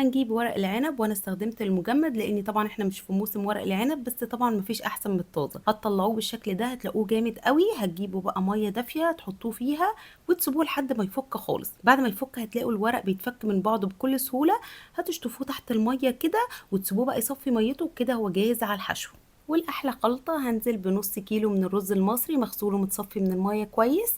هنجيب ورق العنب، وانا استخدمت المجمد لان طبعا احنا مش في موسم ورق العنب، بس طبعا مفيش احسن من الطازه. هتطلعوه بالشكل ده هتلاقوه جامد قوي. هتجيبوا بقى ميه دافيه تحطوه فيها وتسيبوه لحد ما يفك خالص. بعد ما يفك هتلاقوا الورق بيتفك من بعضه بكل سهوله. هتشطفوه تحت الميه كده وتسيبوه بقى يصفي ميته كده، هو جاهز على الحشو. والاحلى خلطه هنزل بنص كيلو من الرز المصري مغسول ومتصفي من الميه كويس،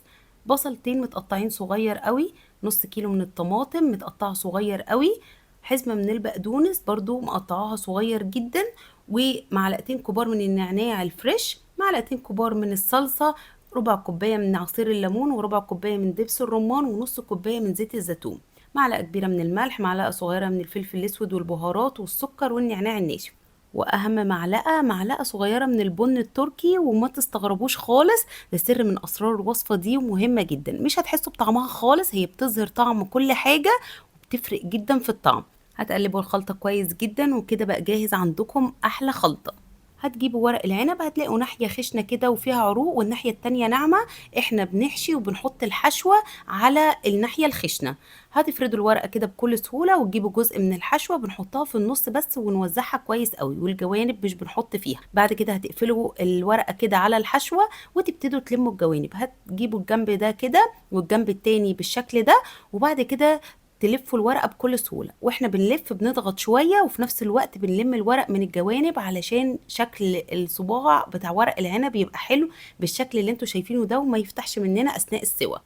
بصلتين متقطعين صغير قوي، نص كيلو من الطماطم متقطعه صغير قوي، حزمه من البقدونس برضو مقطعاها صغير جدا، ومعلقتين كبار من النعناع الفريش، معلقتين كبار من الصلصه، ربع كوبايه من عصير الليمون، وربع كوبايه من دبس الرمان، ونص كوبايه من زيت الزيتون، معلقه كبيره من الملح، معلقه صغيره من الفلفل الاسود والبهارات والسكر والنعناع الناشف، واهم معلقه صغيره من البن التركي. وما تستغربوش خالص، ده سر من اسرار الوصفه دي ومهمه جدا. مش هتحسوا بطعمها خالص، هي بتظهر طعم كل حاجه وبتفرق جدا في الطعم. هتقلبوا الخلطه كويس جدا وكده بقى جاهز عندكم احلى خلطه. هتجيبوا ورق العنب هتلاقوا ناحية خشنة كده وفيها عروق، والناحية التانية ناعمة. احنا بنحشي وبنحط الحشوة على الناحية الخشنة. هتفردوا الورقة كده بكل سهولة وتجيبوا جزء من الحشوة بنحطها في النص بس ونوزعها كويس قوي، والجوانب مش بنحط فيها. بعد كده هتقفلوا الورقة كده على الحشوة وتبتدوا تلموا الجوانب. هتجيبوا الجنب ده كده والجنب التاني بالشكل ده، وبعد كده تلفوا الورقة بكل سهولة. واحنا بنلف بنضغط شوية وفي نفس الوقت بنلم الورق من الجوانب علشان شكل الصباع بتاع ورق العنب يبقى حلو بالشكل اللي انتوا شايفينه ده وما يفتحش مننا اثناء السوى.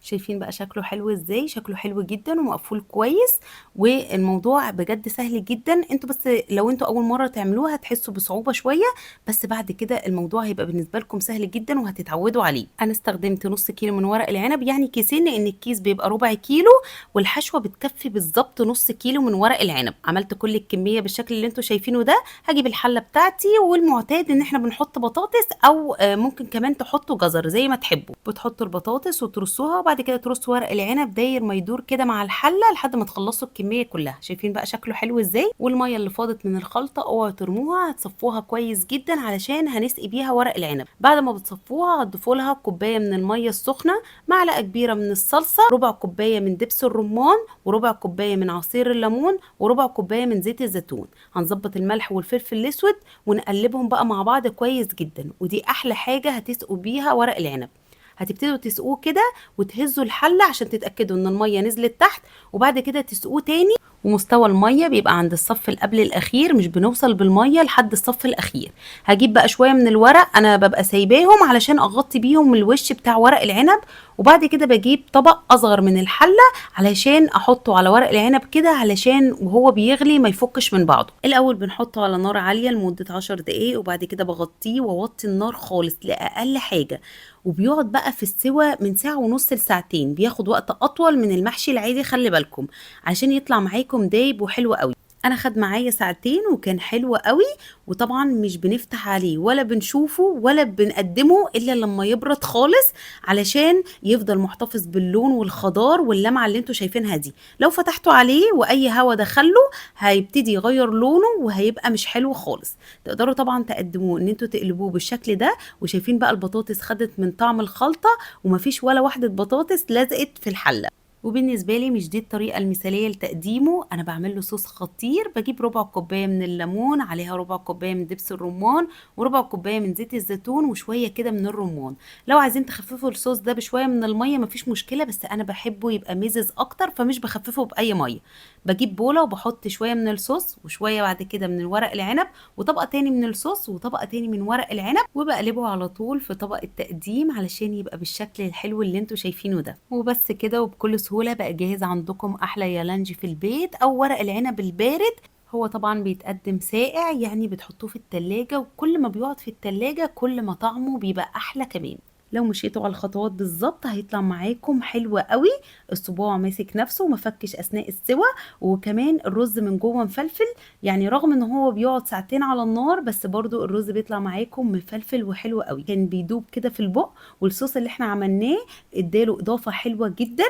شايفين بقى شكله حلو ازاي؟ شكله حلو جدا ومقفول كويس، والموضوع بجد سهل جدا. انتوا بس لو انتوا اول مره تعملوها هتحسوا بصعوبه شويه، بس بعد كده الموضوع هيبقى بالنسبه لكم سهل جدا وهتتعودوا عليه. انا استخدمت نص كيلو من ورق العنب، يعني كيسين، لان الكيس بيبقى ربع كيلو والحشوه بتكفي بالظبط نص كيلو من ورق العنب. عملت كل الكميه بالشكل اللي انتوا شايفينه ده. هجيب الحله بتاعتي، والمعتاد ان احنا بنحط بطاطس او ممكن كمان تحطوا جزر زي ما تحبوا. بتحطوا البطاطس وترصوها، وبعد كده ترصوا ورق العنب داير ما يدور كده مع الحله لحد ما تخلصوا الكميه كلها. شايفين بقى شكله حلو ازاي؟ والميه اللي فاضت من الخلطه اوعوا ترموها، هتصفوها كويس جدا علشان هنسقي بيها ورق العنب. بعد ما بتصفوها هتضيفوا لها كوبايه من الميه السخنه، معلقه كبيره من الصلصه، ربع كوبايه من دبس الرمان، وربع كوبايه من عصير الليمون، وربع كوبايه من زيت الزيتون. هنظبط الملح والفلفل الاسود ونقلبهم بقى مع بعض كويس جدا. ودي احلى حاجه هتسقوا بيها ورق العنب. هتبتدوا تسقوه كده وتهزوا الحله عشان تتاكدوا ان الميه نزلت تحت، وبعد كده تسقوه تاني. ومستوى الميه بيبقى عند الصف اللي قبل الاخير، مش بنوصل بالميه لحد الصف الاخير. هجيب بقى شويه من الورق، انا ببقى سايباهم علشان اغطي بيهم الوش بتاع ورق العنب، وبعد كده بجيب طبق اصغر من الحله علشان احطه على ورق العنب كده، علشان وهو بيغلي ما يفكش من بعضه. الاول بنحطه على نار عاليه لمده 10 دقايق، وبعد كده بغطيه واوطي النار خالص لاقل حاجه. وبيقعد بقى في السوى من ساعة ونص لساعتين، بياخد وقت أطول من المحشي العادي، خلي بالكم عشان يطلع معاكم دايب وحلو قوي. انا خد معايا ساعتين وكان حلو قوي. وطبعا مش بنفتح عليه ولا بنشوفه ولا بنقدمه الا لما يبرد خالص، علشان يفضل محتفظ باللون والخضار واللمعه اللي انتوا شايفينها دي. لو فتحتوا عليه واي هوا دخله هيبتدي يغير لونه وهيبقى مش حلو خالص. تقدروا طبعا تقدموه ان انتوا تقلبوه بالشكل ده. وشايفين بقى البطاطس خدت من طعم الخلطه ومفيش ولا واحده بطاطس لزقت في الحله. وبالنسبه لي مش دي الطريقه المثاليه لتقديمه. انا بعمل له صوص خطير، بجيب ربع كوبايه من الليمون، عليها ربع كوبايه من دبس الرمان، وربع كوبايه من زيت الزيتون، وشويه كده من الرمان. لو عايزين تخففوا الصوص ده بشويه من الميه مفيش مشكله، بس انا بحبه يبقى مزز اكتر فمش بخففه باي ميه. بجيب بوله وبحط شويه من الصوص وشويه بعد كده من ورق العنب، وطبقه تاني من الصوص وطبقه تاني من ورق العنب، وبقلبه على طول في طبق التقديم علشان يبقى بالشكل الحلو اللي انتوا شايفينه ده. وبس كده وبكل سهولة بقى جاهز عندكم أحلى يالانجي في البيت أو ورق العنب البارد. هو طبعا بيتقدم ساقع، يعني بتحطوه في التلاجة، وكل ما بيقعد في التلاجة كل ما طعمه بيبقى أحلى كمان. لو مشيتوا على الخطوات بالظبط هيطلع معاكم حلو قوي. الصباع ماسك نفسه ومفكش اثناء السوى، وكمان الرز من جوه مفلفل. يعني رغم ان هو بيقعد ساعتين على النار بس برضو الرز بيطلع معاكم مفلفل وحلو قوي، كان بيدوب كده في البق. والصوص اللي احنا عملناه اداله اضافه حلوه جدا.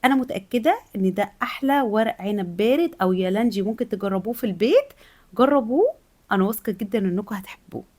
انا متاكده ان ده احلى ورق عنب بارد او يالانجي ممكن تجربوه في البيت. جربوه، انا واثقه جدا انكم هتحبوه.